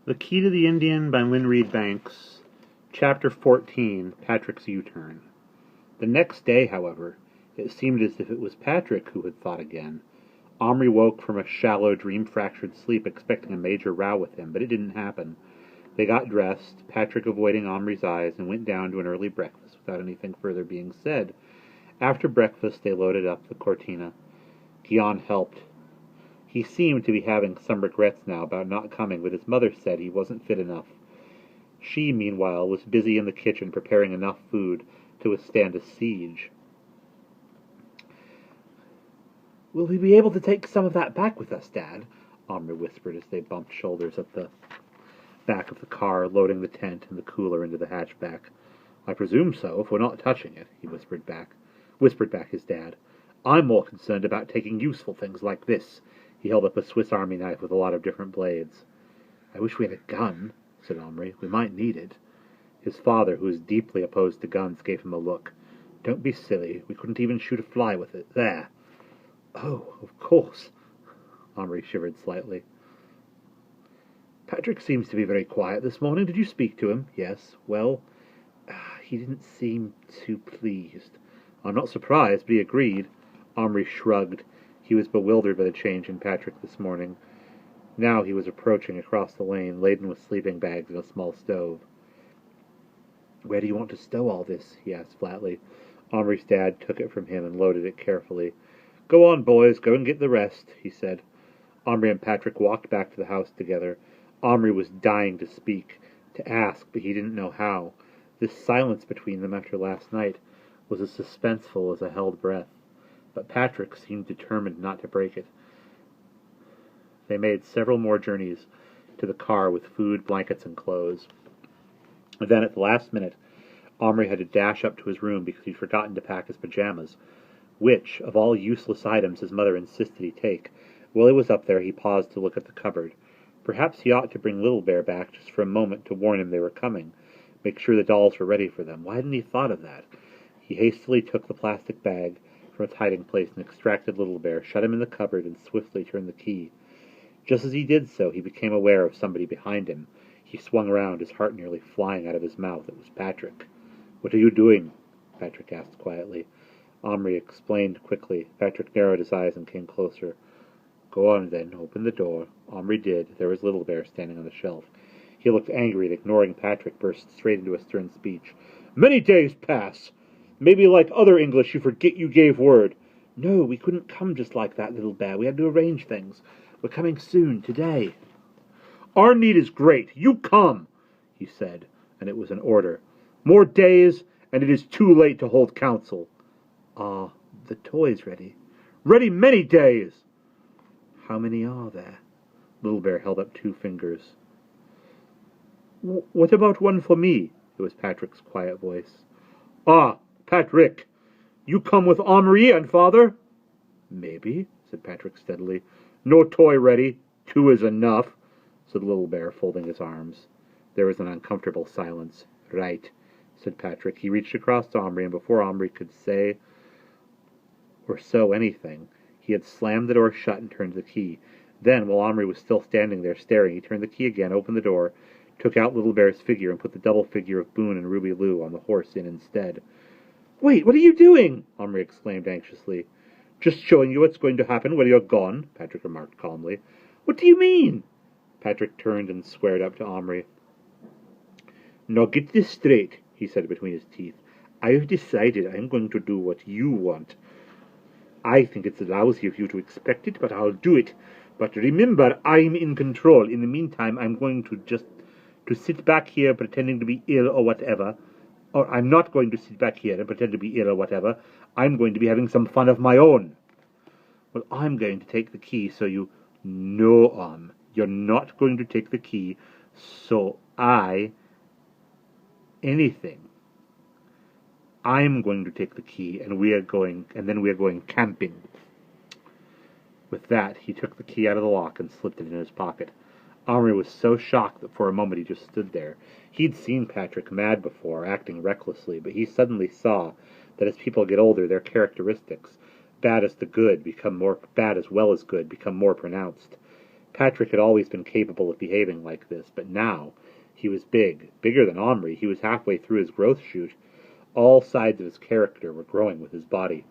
The Key to the Indian by Lynne Reid Banks, Chapter 14, Patrick's U-Turn. The next day, however, it seemed as if it was Patrick who had thought again. Omri woke from a shallow, dream-fractured sleep expecting a major row with him, but it didn't happen. They got dressed, Patrick avoiding Omri's eyes, and went down to an early breakfast without anything further being said. After breakfast, they loaded up the Cortina. Guion helped. He seemed to be having some regrets now about not coming, but his mother said he wasn't fit enough. She, meanwhile, was busy in the kitchen preparing enough food to withstand a siege. "Will we be able to take some of that back with us, Dad?" Omri whispered as they bumped shoulders at the back of the car, loading the tent and the cooler into the hatchback. "I presume so, if we're not touching it," he whispered back his dad. "I'm more concerned about taking useful things like this." He held up a Swiss Army knife with a lot of different blades. "I wish we had a gun," said Omri. "We might need it." His father, who was deeply opposed to guns, gave him a look. "Don't be silly. We couldn't even shoot a fly with it. There." "Oh, of course." Omri shivered slightly. "Patrick seems to be very quiet this morning. Did you speak to him?" "Yes." "Well, he didn't seem too pleased." "I'm not surprised, but he agreed." Omri shrugged. He was bewildered by the change in Patrick this morning. Now he was approaching across the lane, laden with sleeping bags and a small stove. "Where do you want to stow all this?" he asked flatly. Omri's dad took it from him and loaded it carefully. "Go on, boys, go and get the rest," he said. Omri and Patrick walked back to the house together. Omri was dying to speak, to ask, but he didn't know how. This silence between them after last night was as suspenseful as a held breath. But Patrick seemed determined not to break it. They made several more journeys to the car with food, blankets, and clothes. Then, at the last minute, Omri had to dash up to his room because he'd forgotten to pack his pajamas, which, of all useless items, his mother insisted he take. While he was up there, he paused to look at the cupboard. Perhaps he ought to bring Little Bear back just for a moment to warn him they were coming, make sure the dolls were ready for them. Why hadn't he thought of that? He hastily took the plastic bag from its hiding place and extracted Little Bear, shut him in the cupboard, and swiftly turned the key. Just as he did so, he became aware of somebody behind him. He swung around, his heart nearly flying out of his mouth. It was Patrick. "What are you doing?" Patrick asked quietly. Omri explained quickly. Patrick narrowed his eyes and came closer. "Go on, then. Open the door." Omri did. There was Little Bear standing on the shelf. He looked angry and, ignoring Patrick, burst straight into a stern speech. "Many days pass. Maybe like other English you forget you gave word." "No, we couldn't come just like that, Little Bear. We had to arrange things. We're coming soon, today." "Our need is great. You come," he said, and it was an order. "More days, and it is too late to hold council." "Are the toys ready?" "Ready many days." "How many are there?" Little Bear held up 2 fingers. "What about one for me?" It was Patrick's quiet voice. "Ah, Patrick, you come with Omri and father?" "Maybe," said Patrick steadily. "No toy ready. 2 is enough," said Little Bear, folding his arms. There was an uncomfortable silence. "Right," said Patrick. He reached across to Omri, and before Omri could say or sew anything, he had slammed the door shut and turned the key. Then, while Omri was still standing there staring, he turned the key again, opened the door, took out Little Bear's figure, and put the double figure of Boone and Ruby Lou on the horse in instead. "Wait, what are you doing?" Omri exclaimed anxiously. "Just showing you what's going to happen when you're gone," Patrick remarked calmly. "What do you mean?" Patrick turned and squared up to Omri. "Now get this straight," he said between his teeth. "I've decided I'm going to do what you want. I think it's lousy of you to expect it, but I'll do it. But remember, I'm in control. In the meantime, I'm going to sit back here pretending to be ill or whatever. Or I'm not going to sit back here and pretend to be ill or whatever. I'm going to be having some fun of my own." "Well, I'm going to take the key, so you—" "No, you're not going to take the key, so anything. I'm going to take the key, and then we are going camping." With that, he took the key out of the lock and slipped it in his pocket. Omri was so shocked that for a moment he just stood there. He'd seen Patrick mad before, acting recklessly, but he suddenly saw that as people get older, their characteristics, bad as well as good, become more pronounced. Patrick had always been capable of behaving like this, but now he was big, bigger than Omri. He was halfway through his growth chute. All sides of his character were growing with his body.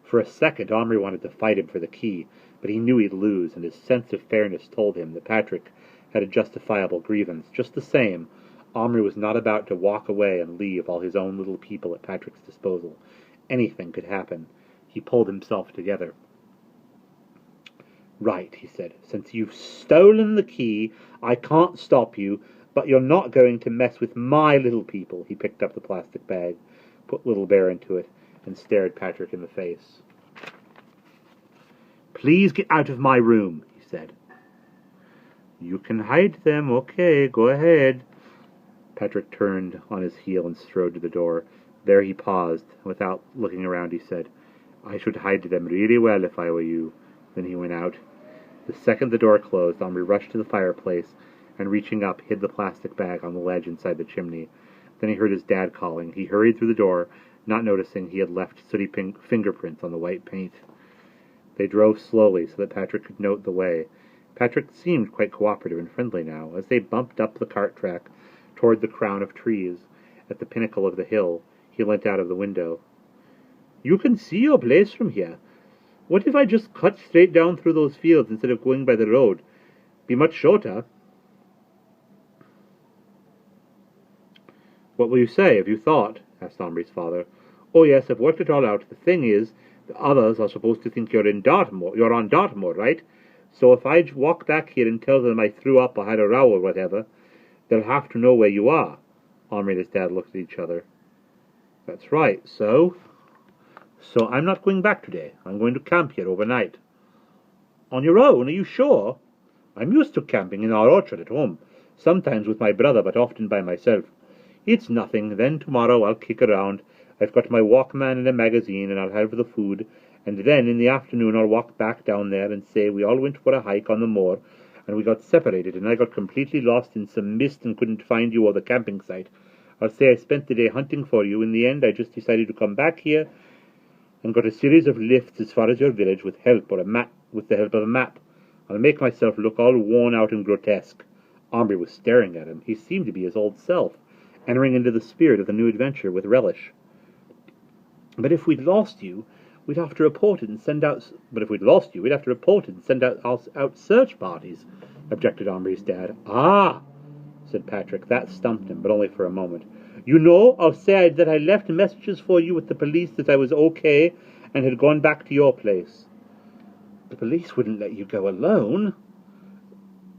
For a second, Omri wanted to fight him for the key, but he knew he'd lose, and his sense of fairness told him that Patrick had a justifiable grievance. Just the same, Omri was not about to walk away and leave all his own little people at Patrick's disposal. Anything could happen. He pulled himself together. "Right," he said. "Since you've stolen the key, I can't stop you, but you're not going to mess with my little people." He picked up the plastic bag, put Little Bear into it, and stared Patrick in the face. "Please get out of my room," he said. "You can hide them, okay, go ahead." Patrick turned on his heel and strode to the door. There he paused. Without looking around, he said, "I should hide them really well if I were you." Then he went out. The second the door closed, Omri rushed to the fireplace and, reaching up, hid the plastic bag on the ledge inside the chimney. Then he heard his dad calling. He hurried through the door, not noticing he had left sooty fingerprints on the white paint. They drove slowly so that Patrick could note the way. Patrick seemed quite cooperative and friendly now. As they bumped up the cart track toward the crown of trees at the pinnacle of the hill, he leant out of the window. "You can see your place from here. What if I just cut straight down through those fields instead of going by the road? Be much shorter." "What will you say? Have you thought?" asked Omri's father. "Oh yes, I've worked it all out. The thing is, the others are supposed to think you're on Dartmoor, right? So if I walk back here and tell them I threw up or had a row or whatever, they'll have to know where you are." Omri and his dad looked at each other. "That's right. So I'm not going back today. I'm going to camp here overnight." "On your own? Are you sure?" "I'm used to camping in our orchard at home. Sometimes with my brother, but often by myself. It's nothing. Then tomorrow I'll kick around. I've got my Walkman and a magazine, and I'll have the food. And then in the afternoon I'll walk back down there and say we all went for a hike on the moor, and we got separated, and I got completely lost in some mist and couldn't find you or the camping site. I'll say I spent the day hunting for you. In the end, I just decided to come back here and got a series of lifts as far as your village with the help of a map. I'll make myself look all worn out and grotesque." Omri was staring at him. He seemed to be his old self, entering into the spirit of the new adventure with relish. "But if we'd lost you, we'd have to report it and send out search parties," objected Omri's dad. "Ah," said Patrick. That stumped him, but only for a moment. "You know, I'll say that I left messages for you with the police that I was okay and had gone back to your place." "The police wouldn't let you go alone."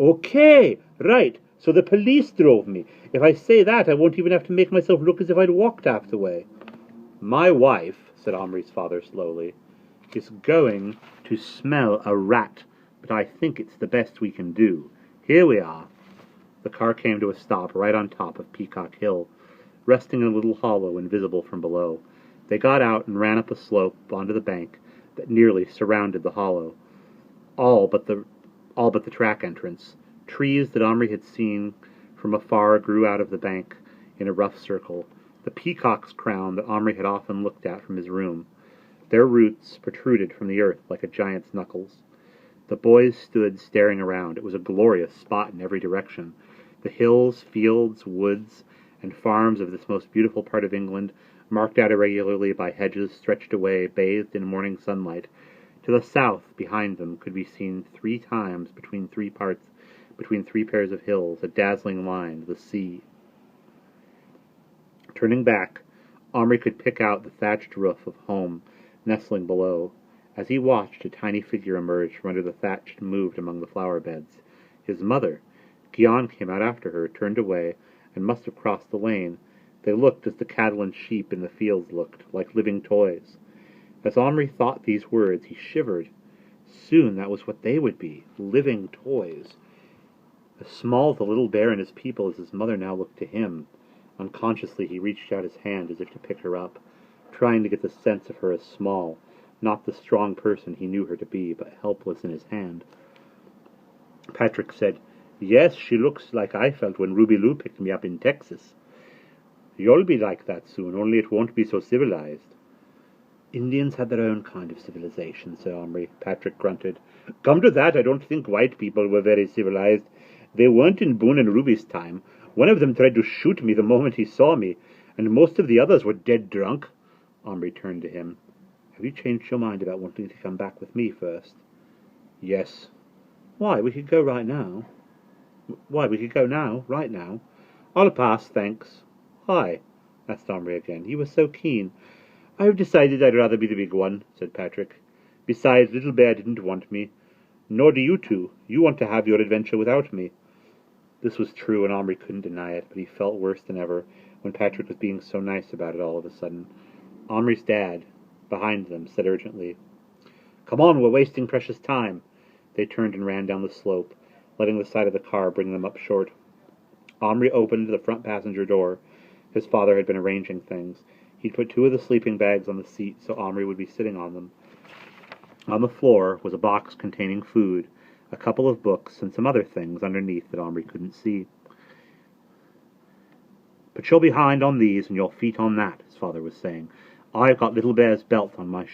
"Okay, right. So the police drove me. If I say that, I won't even have to make myself look as if I'd walked half the way." "My wife," said Omri's father slowly, "is going to smell a rat, but I think it's the best we can do. Here we are." The car came to a stop right on top of Peacock Hill, resting in a little hollow invisible from below. They got out and ran up a slope onto the bank that nearly surrounded the hollow. All but the track entrance. Trees that Omri had seen from afar grew out of the bank in a rough circle. The peacock's crown that Omri had often looked at from his room. Their roots protruded from the earth like a giant's knuckles. The boys stood staring around. It was a glorious spot in every direction. The hills, fields, woods, and farms of this most beautiful part of England, marked out irregularly by hedges stretched away, bathed in morning sunlight. To the south, behind them, could be seen 3 times between three pairs of hills, a dazzling line, the sea. Turning back, Omri could pick out the thatched roof of home nestling below. As he watched, a tiny figure emerged from under the thatch and moved among the flower beds. His mother. Guion came out after her, turned away, and must have crossed the lane. They looked as the cattle and sheep in the fields looked, like living toys. As Omri thought these words, he shivered. Soon that was what they would be, living toys. As small the little bear and his people as his mother now looked to him. Unconsciously he reached out his hand as if to pick her up, trying to get the sense of her as small, not the strong person he knew her to be, but helpless in his hand. Patrick said, "Yes, she looks like I felt when Ruby Lou picked me up in Texas. You'll be like that soon, only it won't be so civilized." Indians had their own kind of civilization, said Omri. Patrick grunted. Come to that, I don't think white people were very civilized. They weren't in Boone and Ruby's time. One of them tried to shoot me the moment he saw me, and most of the others were dead drunk. Omri turned to him. Have you changed your mind about wanting to come back with me first? Yes. Why, we could go right now. Why, we could go now, right now. I'll pass, thanks. Why? Asked Omri again. He was so keen. I've decided I'd rather be the big one, said Patrick. Besides, Little Bear didn't want me. Nor do you two. You want to have your adventure without me. This was true, and Omri couldn't deny it, but he felt worse than ever when Patrick was being so nice about it all of a sudden. Omri's dad, behind them, said urgently, Come on, we're wasting precious time. They turned and ran down the slope, letting the side of the car bring them up short. Omri opened the front passenger door. His father had been arranging things. He'd put 2 of the sleeping bags on the seat so Omri would be sitting on them. On the floor was a box containing food, a couple of books, and some other things underneath that Omri couldn't see. Put your behind on these and your feet on that, his father was saying. I've got Little Bear's belt on my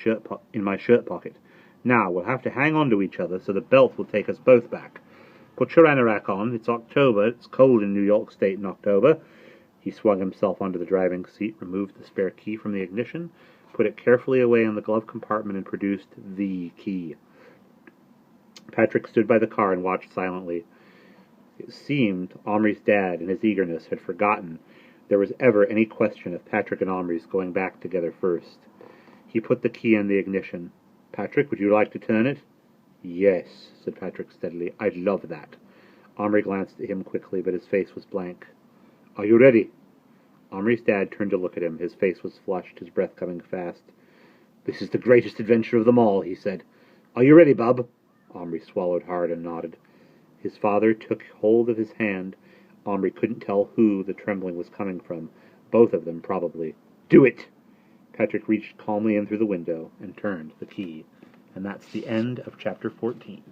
in my shirt pocket. Now, we'll have to hang on to each other so the belt will take us both back. Put your anorak on. It's October. It's cold in New York State in October. He swung himself onto the driving seat, removed the spare key from the ignition, put it carefully away in the glove compartment, and produced the key. Patrick stood by the car and watched silently. It seemed Omri's dad, in his eagerness, had forgotten there was ever any question of Patrick and Omri's going back together first. He put the key in the ignition. Patrick, would you like to turn it? Yes, said Patrick steadily. I'd love that. Omri glanced at him quickly, but his face was blank. Are you ready? Omri's dad turned to look at him. His face was flushed, his breath coming fast. This is the greatest adventure of them all, he said. Are you ready, bub? Omri swallowed hard and nodded. His father took hold of his hand. Omri couldn't tell who the trembling was coming from. Both of them, probably. Do it! Patrick reached calmly in through the window and turned the key. And that's the end of chapter 14.